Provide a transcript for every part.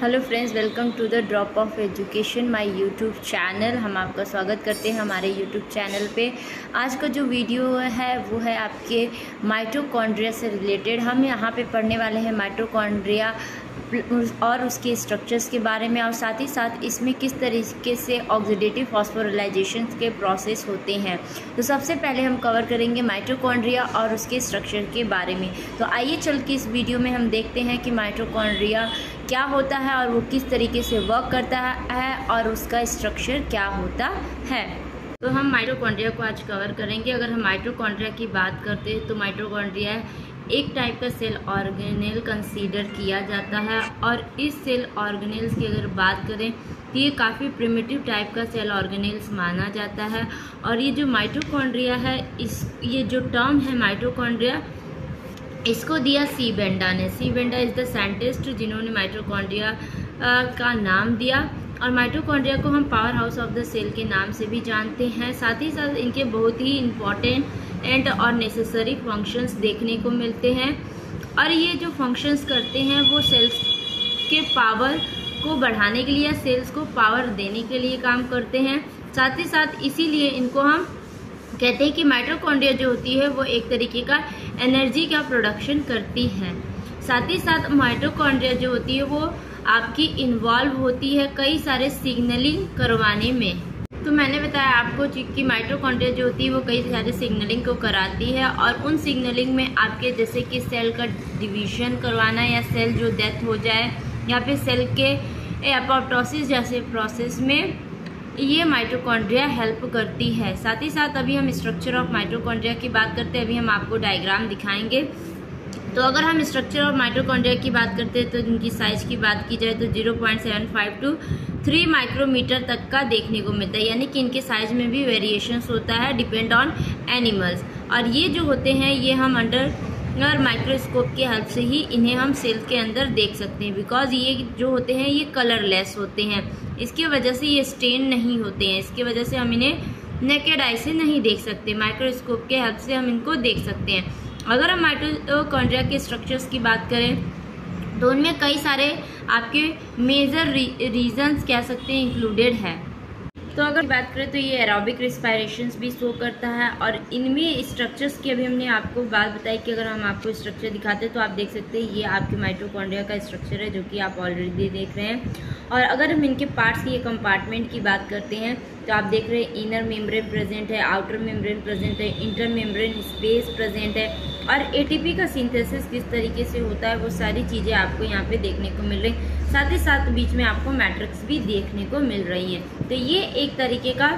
Hello friends, welcome to the drop of education my YouTube channel. हम आपका स्वागत करते हैं हमारे यूट्यूब चैनल पे। आज का जो वीडियो है वो है आपके माइटोकॉन्ड्रिया से रिलेटेड। हम यहाँ पे पढ़ने वाले हैं माइटोकॉन्ड्रिया और उसके स्ट्रक्चर्स के बारे में, और साथ ही साथ इसमें किस तरीके से ऑक्सीडेटिव फॉस्फोराइलेशन के प्रोसेस होते हैं। तो सबसे पहले हम कवर करेंगे माइटोकॉन्ड्रिया और उसके स्ट्रक्चर के बारे में। तो आइए चल के इस वीडियो में हम देखते हैं कि माइटोकॉन्ड्रिया क्या होता है और वो किस तरीके से वर्क करता है और उसका स्ट्रक्चर क्या होता है। तो हम माइटोकॉन्ड्रिया को आज कवर करेंगे। अगर हम माइटोकॉन्ड्रिया की बात करते हैं तो माइटोकॉन्ड्रिया एक टाइप का सेल ऑर्गेनेल कंसीडर किया जाता है, और इस सेल ऑर्गेनेल्स की अगर बात करें तो ये काफ़ी प्रिमिटिव टाइप का सेल ऑर्गेनेल्स माना जाता है। और ये जो माइटोकॉन्ड्रिया है, ये जो टर्म है माइटोकॉन्ड्रिया, इसको दिया सी बेंडा ने। C Benda is the scientist जिन्होंने माइटोकॉन्ड्रिया का नाम दिया। और माइटोकॉन्ड्रिया को हम power house of the cell के नाम से भी जानते हैं। साथ ही साथ इनके बहुत ही इम्पॉर्टेंट और नेसेसरी फंक्शंस देखने को मिलते हैं, और ये जो फंक्शंस करते हैं वो सेल्स के पावर को बढ़ाने के लिए या सेल्स को पावर देने के लिए काम करते हैं। साथ ही साथ इसीलिए इनको हम कहते हैं कि माइटोकॉन्ड्रिया जो होती है वो एक तरीके का एनर्जी का प्रोडक्शन करती है। साथ ही साथ माइटोकॉन्ड्रिया जो होती है वो आपकी इन्वॉल्व होती है कई सारे सिग्नलिंग करवाने में। तो मैंने बताया आपको कि माइटोकॉन्ड्रिया जो होती है वो कई सारे सिग्नलिंग को कराती है, और उन सिग्नलिंग में आपके जैसे कि सेल का डिवीजन करवाना, या सेल जो डेथ हो जाए, या फिर सेल के एपोप्टोसिस जैसे प्रोसेस में ये माइटोकॉन्ड्रिया हेल्प करती है। साथ ही साथ अभी हम स्ट्रक्चर ऑफ माइटोकॉन्ड्रिया की बात करते हैं। अभी हम आपको डायग्राम दिखाएंगे। तो अगर हम स्ट्रक्चर ऑफ माइटोकॉन्ड्रिया की बात करते हैं तो इनकी साइज की बात की जाए तो 0.75 टू 3 माइक्रोमीटर तक का देखने को मिलता है, यानी कि इनके साइज में भी वेरिएशंस होता है डिपेंड ऑन एनिमल्स। और ये जो होते हैं ये हम अंडर माइक्रोस्कोप के हेल्प से ही इन्हें हम सेल के अंदर देख सकते हैं, बिकॉज ये जो होते हैं ये कलरलेस होते हैं। इसकी वजह से ये स्टेन नहीं होते हैं, इसकी वजह से हम इन्हें नेकेड आई से नहीं देख सकते, माइक्रोस्कोप के हेल्प से हम इनको देख सकते हैं। अगर हम माइटोकॉन्ड्रिया के स्ट्रक्चर्स की बात करें तो उनमें कई सारे आपके मेजर रीजन्स कह सकते हैं इंक्लूडेड है। तो अगर बात करें तो ये एरोबिक रेस्पिरेशंस भी शो करता है, और इनमें स्ट्रक्चर्स की अभी हमने आपको बात बताई कि अगर हम आपको स्ट्रक्चर दिखाते हैं तो आप देख सकते हैं ये आपके माइटोकॉन्ड्रिया का स्ट्रक्चर है जो कि आप ऑलरेडी देख रहे हैं। और अगर हम इनके पार्ट्स की कंपार्टमेंट की बात करते हैं तो आप देख रहे हैं इनर मेम्ब्रेन प्रेजेंट है, आउटर मेम्ब्रेन प्रेजेंट है, इंटर मेम्ब्रेन स्पेस प्रेजेंट है, और एटीपी का सिंथेसिस किस तरीके से होता है वो सारी चीज़ें आपको यहाँ पे देखने को मिल रही। साथ ही साथ बीच में आपको मैट्रिक्स भी देखने को मिल रही है। तो ये एक तरीके का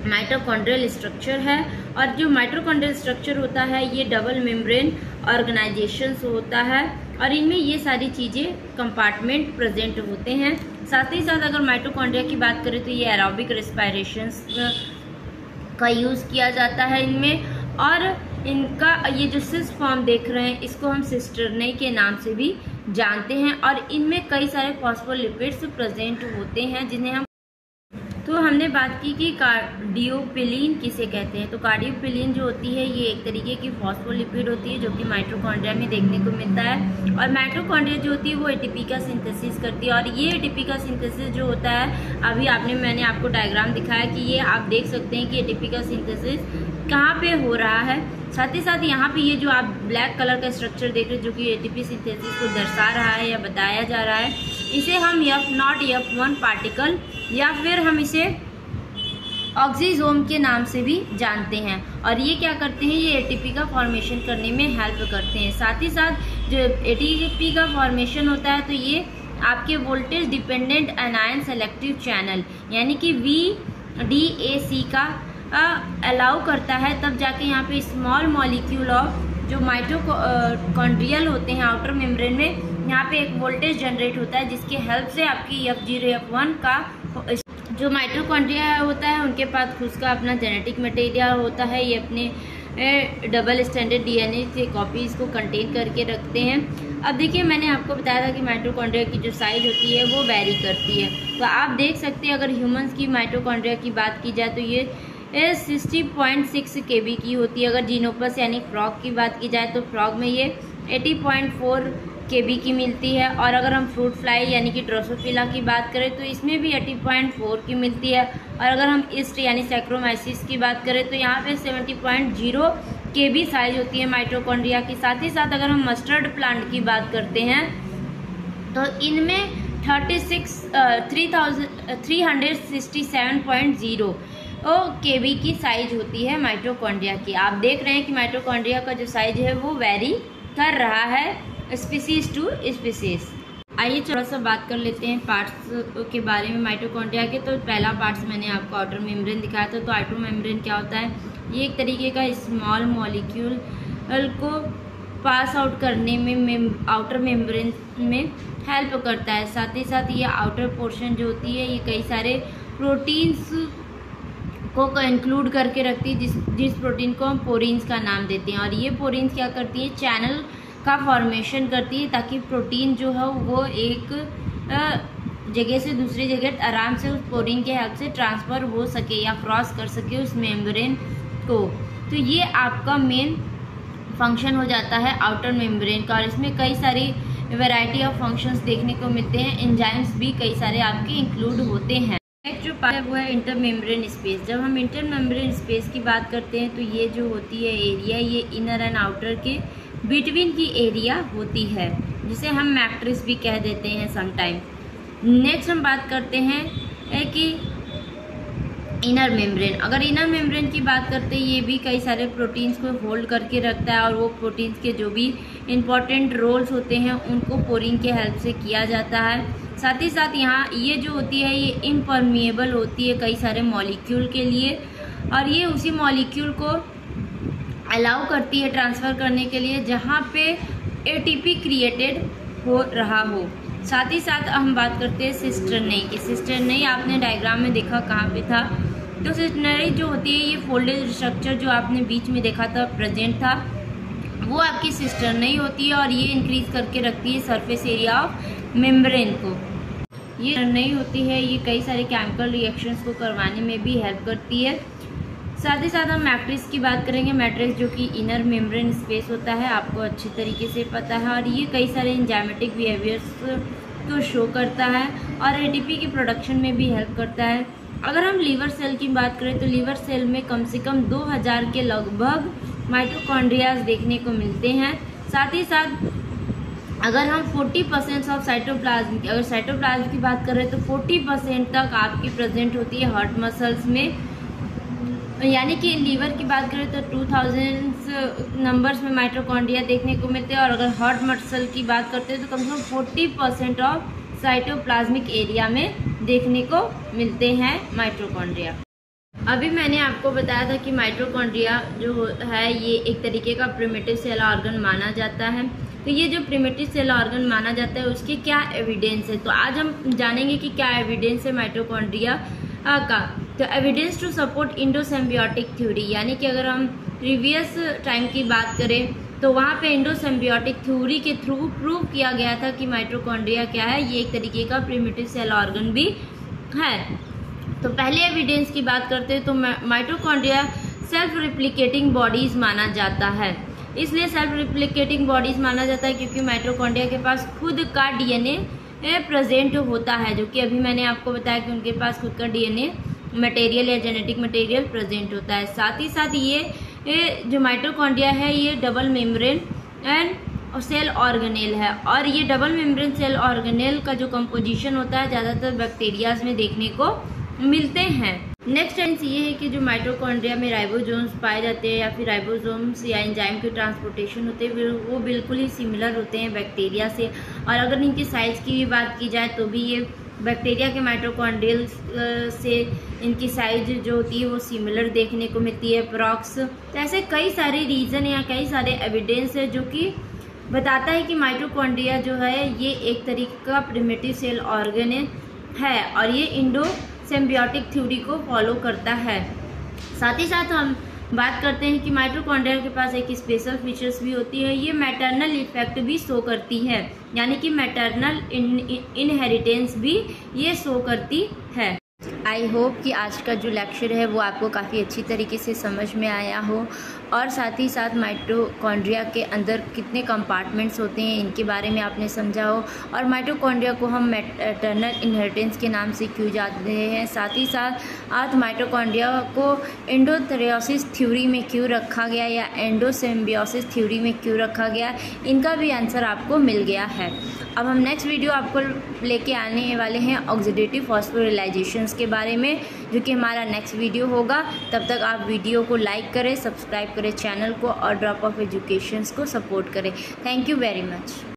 माइटोकॉन्ड्रियल स्ट्रक्चर है। और जो माइटोकॉन्ड्रियल स्ट्रक्चर होता है ये डबल मेम्ब्रेन ऑर्गेनाइजेशन होता है, और इनमें ये सारी चीज़ें कंपार्टमेंट प्रेजेंट होते हैं। साथ ही साथ अगर माइटोकॉन्ड्रिया की बात करें तो ये एरोबिक रेस्पिरेशंस का यूज़ किया जाता है इनमें, और इनका ये जो सिस फॉर्म देख रहे हैं इसको हम सिस्टर्नी के नाम से भी जानते हैं, और इनमें कई सारे फॉस्फोलिपिड्स प्रेजेंट होते हैं जिन्हें हम तो हमने बात की कि कार्डियोपिलिन किसे कहते हैं। तो कार्डियोपिलिन जो होती है ये एक तरीके की फॉस्फोलिपिड होती है जो कि माइटोकॉन्ड्रिया में देखने को मिलता है। और माइटोकॉन्ड्रिया जो होती है वो एटीपी का सिंथेसिस करती है, और ये एटीपी का सिंथेसिस जो होता है अभी मैंने आपको डायग्राम दिखाया कि ये आप देख सकते हैं कि एटीपी का सिंथेसिस कहाँ पे हो रहा है। साथ ही साथ यहाँ पे ये जो आप ब्लैक कलर का स्ट्रक्चर देख रहे हैं जो कि एटीपी सिंथेसिस को दर्शा रहा है या बताया जा रहा है, इसे हम F0 F1 पार्टिकल या फिर हम इसे ऑक्सीजोम के नाम से भी जानते हैं। और ये क्या करते हैं, ये एटीपी का फॉर्मेशन करने में हेल्प करते हैं। साथ ही साथ जो एटीपी का फॉर्मेशन होता है तो ये आपके voltage dependent anion selective channel यानी कि VDAC का अलाउ करता है, तब जाके यहाँ पे स्मॉल मॉलिक्यूल ऑफ जो माइटोकॉन्ड्रियल होते हैं आउटर मेम्ब्रेन में यहाँ पे एक वोल्टेज जनरेट होता है, जिसके हेल्प से आपकी F0 F1 का जो माइटोकॉन्ड्रिया होता है उनके पास खुद का अपना जेनेटिक मटेरियल होता है। ये अपने डबल स्टैंडर्ड DNA से कॉपीज को कंटेन करके रखते हैं। अब देखिए मैंने आपको बताया था कि माइटोकॉन्ड्रिया की जो साइज होती है वो वेरी करती है। तो आप देख सकते हैं अगर ह्यूमंस की माइटोकॉन्ड्रिया की बात की जाए तो ये 60.6 kb की होती है। अगर जीनोपस यानी फ्रॉग की बात की जाए तो फ्रॉग में ये 80.4 kb की मिलती है। और अगर हम फ्रूट फ्लाई यानी कि ड्रोसोफिला की बात करें तो इसमें भी 80.4 की मिलती है। और अगर हम ईस्ट यानी सैक्रोमाइसिस की बात करें तो यहाँ पे 70.0 kb साइज होती है माइटोकॉन्ड्रिया की। साथ ही साथ अगर हम मस्टर्ड प्लांट की बात करते हैं तो इनमें 367.0 kb की साइज होती है माइटोकॉन्ड्रिया की। आप देख रहे हैं कि माइटोकॉन्ड्रिया का जो साइज है वो वेरी कर रहा है स्पीसीज टू स्पीसीज। आइए थोड़ा सा बात कर लेते हैं पार्ट्स के बारे में माइटोकॉन्ड्रिया के। तो पहला पार्ट्स मैंने आपको आउटर मेम्ब्रेन दिखाया था। तो आउटर मेम्ब्रेन क्या होता है? ये एक तरीके का स्मॉल मॉलिक्यूल को पास आउट करने में आउटर मेम्ब्रेन में हेल्प करता है। साथ ही साथ ये आउटर पोर्शन जो होती है ये कई सारे प्रोटीन्स को इंक्लूड करके रखती है, जिस प्रोटीन को हम पोरीन्स का नाम देते हैं। और ये पोरीन्स क्या करती है? चैनल का फॉर्मेशन करती है ताकि प्रोटीन जो है वो एक जगह से दूसरी जगह आराम से उस पोरीन के हेल्प से ट्रांसफ़र हो सके या क्रॉस कर सके उस मेम्ब्रेन को। तो ये आपका मेन फंक्शन हो जाता है आउटर मेम्ब्रेन का। और इसमें कई सारी वैरायटी ऑफ फंक्शंस देखने को मिलते हैं। एंजाइम्स भी कई सारे आपके इंक्लूड होते हैं। नेक्स्ट जो पार्ट है वो है इंटर मेम्ब्रेन स्पेस। जब हम इंटर मेम्ब्रेन स्पेस की बात करते हैं तो ये जो होती है एरिया, ये इनर एंड आउटर के बिटवीन की एरिया होती है, जिसे हम मैट्रिक्स भी कह देते हैं समटाइम। नेक्स्ट हम बात करते हैं कि इनर मेम्ब्रेन। अगर इनर मेम्ब्रेन की बात करते हैं, ये भी कई सारे प्रोटीन्स को होल्ड करके रखता है और वो प्रोटीन्स के जो भी इम्पॉर्टेंट रोल्स होते हैं उनको पोरीन के हेल्प से किया जाता है। साथ ही साथ यहाँ ये जो होती है ये इम्परमिएबल होती है कई सारे मॉलिक्यूल के लिए, और ये उसी मॉलिक्यूल को अलाउ करती है ट्रांसफ़र करने के लिए जहाँ पे एटीपी क्रिएटेड हो रहा हो। साथ ही साथ हम बात करते हैं सिस्टर्नी की। सिस्टर्नी आपने डायग्राम में देखा कहाँ पे था? तो सिस्टर्नी जो होती है ये फोल्डेड स्ट्रक्चर जो आपने बीच में देखा था प्रेजेंट था, वो आपकी सिस्टर्नी होती है और ये इंक्रीज करके रखती है सरफेस एरिया ऑफ मेम्ब्रेन को। ये नहीं होती है, ये कई सारे केमिकल रिएक्शंस को करवाने में भी हेल्प करती है। साथ ही साथ हम मैट्रिक्स की बात करेंगे। मैट्रिक्स जो कि इनर मेम्ब्रेन स्पेस होता है, आपको अच्छी तरीके से पता है, और ये कई सारे एंजाइमेटिक बिहेवियर्स को शो करता है और एटीपी की प्रोडक्शन में भी हेल्प करता है। अगर हम लीवर सेल की बात करें तो लीवर सेल में कम से कम 2000 के लगभग माइटोकॉन्ड्रियाज देखने को मिलते हैं। साथ ही साथ अगर हम 40% ऑफ साइटोप्लाज्म, अगर साइटोप्लाज्म की बात करें तो 40% तक आपकी प्रेजेंट होती है हार्ट मसल्स में। यानी कि लीवर की बात करें तो 2000 नंबर्स में माइटोकॉन्ड्रिया देखने को मिलते हैं, और अगर हार्ट मसल की बात करते हैं तो कम से कम 40% ऑफ साइटोप्लाज्मिक एरिया में देखने को मिलते हैं माइटोकॉन्ड्रिया। अभी मैंने आपको बताया था कि माइटोकॉन्ड्रिया जो है ये एक तरीके का प्रिमिटिव सेल ऑर्गन माना जाता है। तो ये जो प्रिमिटिव सेल ऑर्गन माना जाता है उसके क्या एविडेंस है, तो आज हम जानेंगे कि क्या एविडेंस है माइटोकॉन्ड्रिया का। तो एविडेंस टू सपोर्ट इंडोसिम्बियोटिक थ्योरी, यानी कि अगर हम प्रीवियस टाइम की बात करें तो वहाँ पे इंडोसिम्बियोटिक थ्योरी के थ्रू प्रूव किया गया था कि माइटोकॉन्ड्रिया क्या है, ये एक तरीके का प्रिमिटिव सेल ऑर्गन भी है। तो पहले एविडेंस की बात करते हैं तो माइटोकॉन्ड्रिया सेल्फ रिप्लिकेटिंग बॉडीज माना जाता है। इसलिए सेल्फ रिप्लिकेटिंग बॉडीज माना जाता है क्योंकि माइटोकॉन्ड्रिया के पास खुद का डीएनए प्रेजेंट होता है, जो कि अभी मैंने आपको बताया कि उनके पास खुद का डीएनए मटेरियल या जेनेटिक मटेरियल प्रेजेंट होता है। साथ ही साथ ये जो माइटोकॉन्ड्रिया है ये double membrane and cell organelle है, और ये डबल मेम्ब्रेन सेल ऑर्गेनेल का जो कंपोजिशन होता है ज़्यादातर बैक्टीरियाज में देखने को मिलते हैं। नेक्स्ट सेंस ये है कि जो माइटोकॉन्ड्रिया में राइबोसोम्स पाए जाते हैं या फिर राइबोसोम्स या एंजाइम के ट्रांसपोर्टेशन होते हैं वो बिल्कुल ही सिमिलर होते हैं बैक्टीरिया से। और अगर इनकी साइज़ की भी बात की जाए तो भी ये बैक्टीरिया के माइटोकॉन्ड्रियल से इनकी साइज जो होती है वो सिमिलर देखने को मिलती है अप्रॉक्स। तो ऐसे कई सारे रीज़न या कई सारे एविडेंस है जो कि बताता है कि माइटोकॉन्ड्रिया जो है ये एक तरीके का प्रिमिटिव सेल ऑर्गन है और ये इंडोसिम्बियोटिक थ्योरी को फॉलो करता है। साथ ही साथ हम बात करते हैं कि माइटोकॉन्ड्रिया के पास एक स्पेशल फीचर्स भी होती है, ये मैटरनल इफेक्ट भी शो करती है, यानी कि मैटरनल इनहेरिटेंस भी ये शो करती है। आई होप कि आज का जो लेक्चर है वो आपको काफ़ी अच्छी तरीके से समझ में आया हो और साथ ही साथ माइटोकॉन्ड्रिया के अंदर कितने कंपार्टमेंट्स होते हैं इनके बारे में आपने समझा हो, और माइटोकॉन्ड्रिया को हम मैटरनल इनहेरिटेंस के नाम से क्यों जानते हैं। साथ ही साथ आज माइटोकॉन्ड्रिया को एंडोथेरियोसिस थ्योरी में क्यों रखा गया या एंडोसिम्बियोसिस थ्योरी में क्यों रखा गया, इनका भी आंसर आपको मिल गया है। अब हम नेक्स्ट वीडियो आपको लेके आने वाले हैं ऑक्सीडेटिव फॉस्फोरिलाइजेशंस के बारे में, जो कि हमारा नेक्स्ट वीडियो होगा। तब तक आप वीडियो को लाइक करें, सब्सक्राइब करें चैनल को और ड्रॉप ऑफ एजुकेशंस को सपोर्ट करें। Thank you very much.